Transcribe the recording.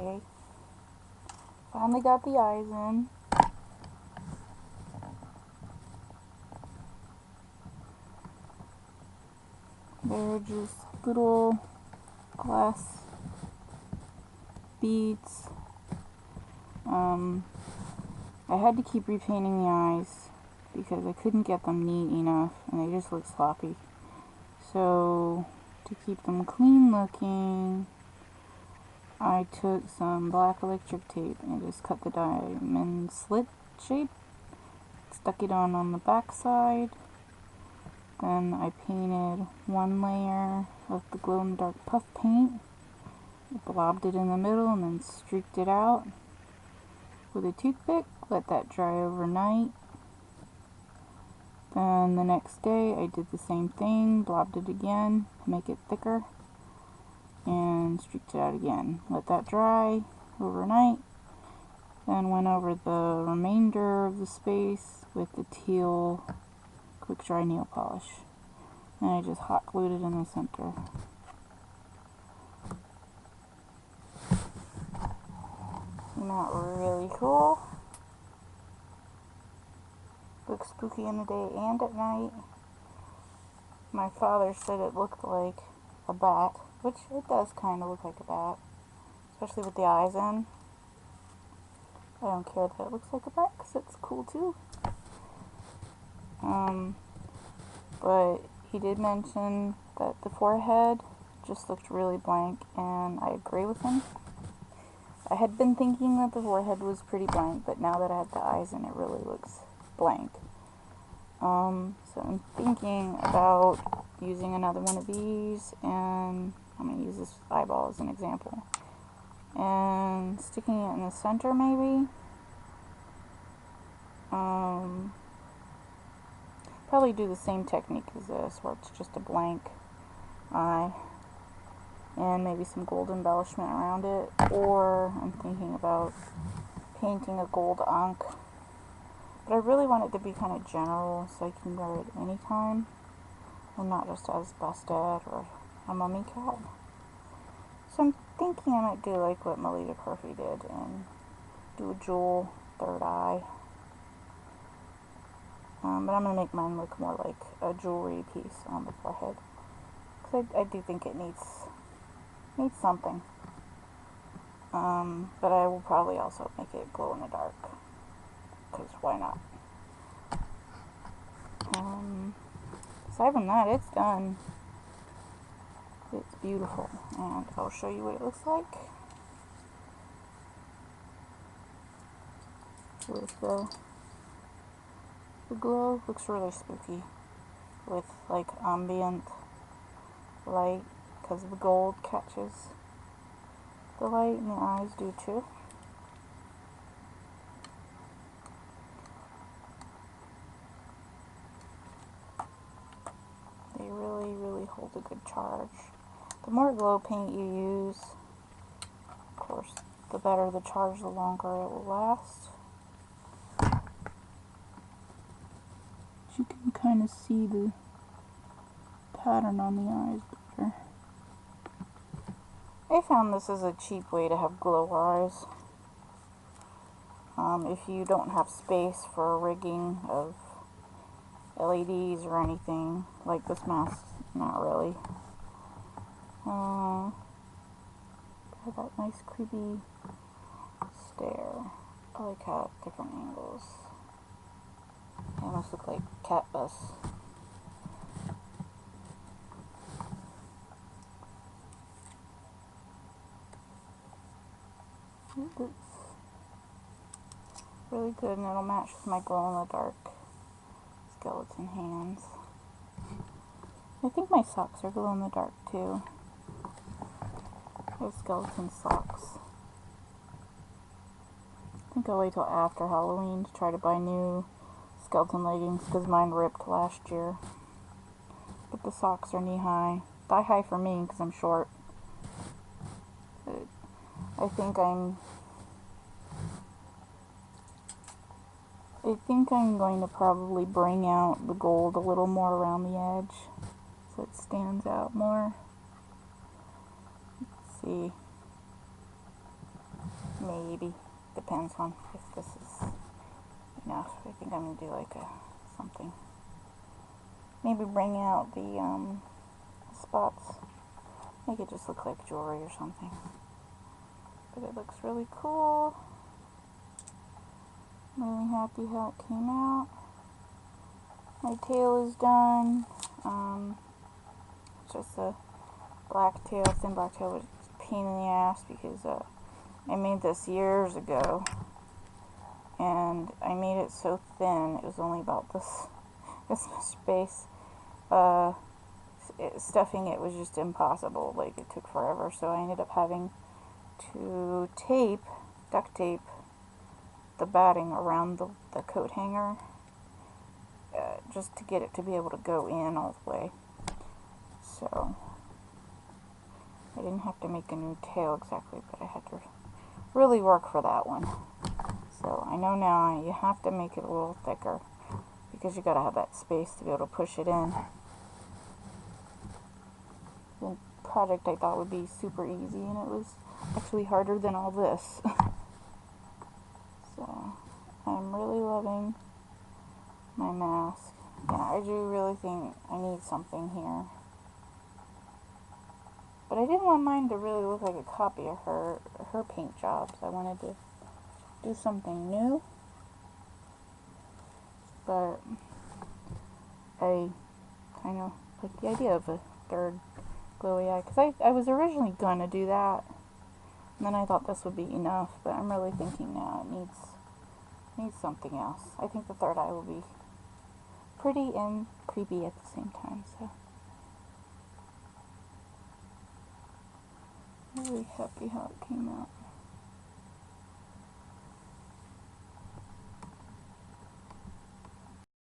Okay. Finally got the eyes in. They're just little glass beads. I had to keep repainting the eyes because I couldn't get them neat enough and they just look sloppy. So to keep them clean looking, I took some black electric tape and just cut the diamond slit shape, stuck it on the back side. Then I painted one layer of the glow-in-the-dark puff paint, blobbed it in the middle, and then streaked it out with a toothpick. Let that dry overnight. Then the next day I did the same thing, blobbed it again to make it thicker, and streaked it out again. Let that dry overnight. Then went over the remainder of the space with the teal quick dry nail polish. And I just hot glued it in the center. Isn't that really cool? Looks spooky in the day and at night. My father said it looked like a bat, which it does kind of look like a bat, especially with the eyes in. I don't care that it looks like a bat because it's cool too. But he did mention that the forehead just looked really blank, and I agree with him. I had been thinking that the forehead was pretty blank, but now that I have the eyes in, it really looks blank. So I'm thinking about using another one of these, and I'm going to use this eyeball as an example, and sticking it in the center maybe. Probably do the same technique as this, where it's just a blank eye and maybe some gold embellishment around it, or I'm thinking about painting a gold ink. But I really want it to be kind of general so I can wear it anytime and not just as busted or a mummy cat. So I'm thinking I might do like what Melita Curfey did and do a jewel third eye. But I'm going to make mine look more like a jewelry piece on the forehead. Because I do think it needs something. But I will probably also make it glow in the dark. Because why not? Aside from that, it's done. It's beautiful. And I'll show you what it looks like. With the glow, looks really spooky with like ambient light because the gold catches the light and the eyes do too. They really hold a good charge. The more glow paint you use, of course, the better the charge, the longer it will last. You can kind of see the pattern on the eyes better. I found this is a cheap way to have glow eyes. If you don't have space for rigging of LEDs or anything, like this mask, not really. Got that nice creepy stare. I like how different angles. They almost look like cat bus. It looks really good, and it'll match with my glow-in-the-dark skeleton hands. I think my socks are glow-in-the-dark too. They're skeleton socks. I think I'll wait till after Halloween to try to buy new skeleton leggings because mine ripped last year. But the socks are knee-high. Thigh-high for me because I'm short. But I think I'm going to probably bring out the gold a little more around the edge so it stands out more. Let's see. maybe. Depends on if this is enough. I think I'm going to do like a something. Maybe bring out the spots. Make it just look like jewelry or something. But it looks really cool. I'm really happy how it came out. My tail is done. Just a black tail, thin black tail, which is a pain in the ass because I made this years ago. And I made it so thin, it was only about this much space. Stuffing it was just impossible. Like, it took forever, so I ended up having to duct tape the batting around the coat hanger just to get it to be able to go in all the way. So I didn't have to make a new tail exactly, but I had to really work for that one. So I know now you have to make it a little thicker because you gotta have that space to be able to push it in. The project I thought would be super easy, and it was actually harder than all this. So I'm really loving my mask. Yeah, I do really think I need something here. But I didn't want mine to really look like a copy of her paint jobs. I wanted to do something new. But I kind of like the idea of a third glowy eye, because I was originally going to do that, and then I thought this would be enough, but I'm really thinking now it needs something else. I think the third eye will be pretty and creepy at the same time, so really happy how it came out.